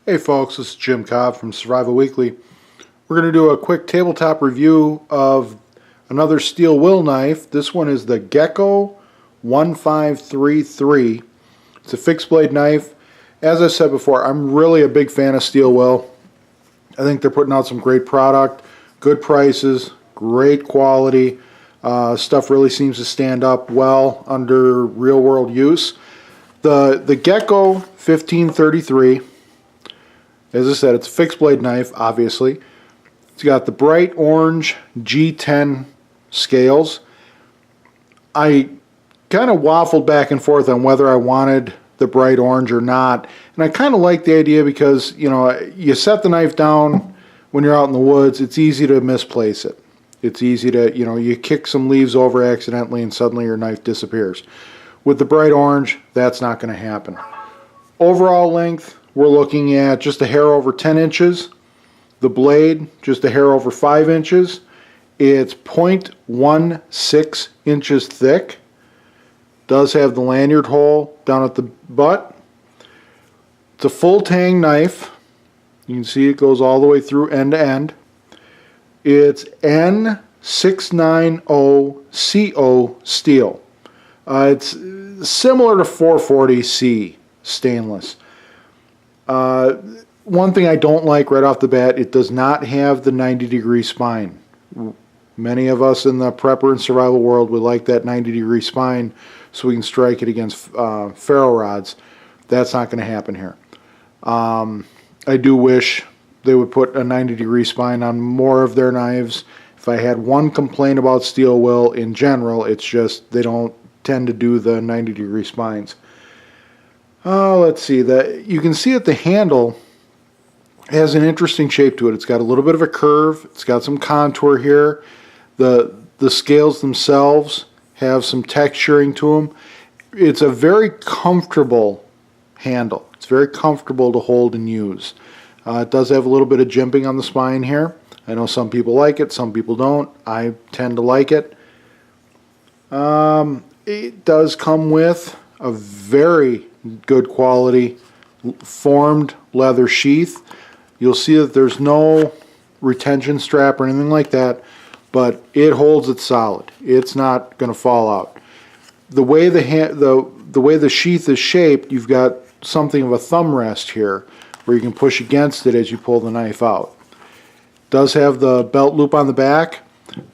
Hey folks, this is Jim Cobb from Survival Weekly. We're going to do a quick tabletop review of another steel will knife. This one is the Gekko 1533. It's a fixed blade knife. As I said before, I'm really a big fan of steel will. I think they're putting out some great product, good prices, great quality. Stuff really seems to stand up well under real world use. The Gekko 1533, as I said, it's a fixed blade knife, obviously. It's got the bright orange G10 scales. I kind of waffled back and forth on whether I wanted the bright orange or not. And I kind of like the idea because, you know, you set the knife down when you're out in the woods, it's easy to misplace it. It's easy to, you know, you kick some leaves over accidentally and suddenly your knife disappears. With the bright orange, that's not going to happen. Overall length, we're looking at just a hair over 10 inches. The blade, just a hair over 5 inches. It's 0.16 inches thick. Does have the lanyard hole down at the butt. It's a full tang knife. You can see it goes all the way through end to end. It's N690CO steel. It's similar to 440C stainless. One thing I don't like right off the bat, it does not have the 90-degree spine. Many of us in the prepper and survival world would like that 90-degree spine so we can strike it against ferro rods. That's not going to happen here. I do wish they would put a 90-degree spine on more of their knives. If I had one complaint about steel will in general, it's just they don't tend to do the 90-degree spines. Let's see, you can see that the handle has an interesting shape to it. It's got a little bit of a curve. It's got some contour here. The scales themselves have some texturing to them. It's a very comfortable handle. It's very comfortable to hold and use. It does have a little bit of jimping on the spine here. I know some people like it, some people don't. I tend to like it. It does come with a very good quality formed leather sheath. You'll see that there's no retention strap or anything like that, but it holds it solid. It's not going to fall out. The way the way the sheath is shaped, you've got something of a thumb rest here where you can push against it as you pull the knife out. It does have the belt loop on the back.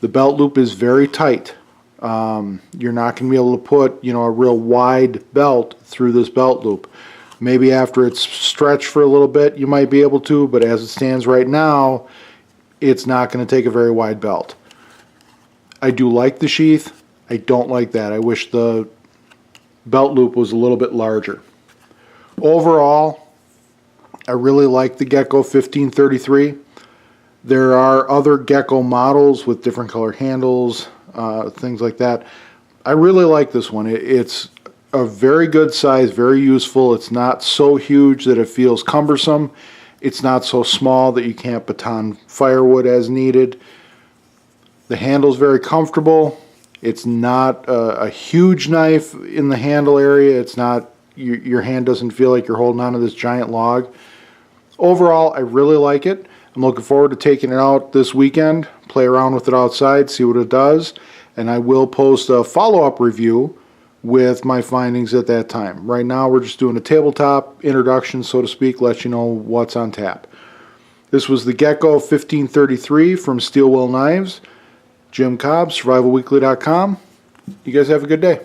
The belt loop is very tight. You're not going to be able to put, you know, a real wide belt through this belt loop. Maybe after it's stretched for a little bit you might be able to, but as it stands right now it's not going to take a very wide belt. I do like the sheath. I don't like that. I wish the belt loop was a little bit larger. Overall, I really like the Gekko 1533. There are other Gekko models with different color handles, things like that. I really like this one. It's a very good size, very useful. It's not so huge that it feels cumbersome. It's not so small that you can't baton firewood as needed. The handle's very comfortable. It's not a huge knife in the handle area. It's not, your hand doesn't feel like you're holding onto this giant log. Overall, I really like it. I'm looking forward to taking it out this weekend, play around with it outside, see what it does, and I will post a follow-up review with my findings at that time. Right now we're just doing a tabletop introduction, so to speak, let you know what's on tap. This was the Gekko 1533 from Steel Will Knives. Jim Cobb, survivalweekly.com. You guys have a good day.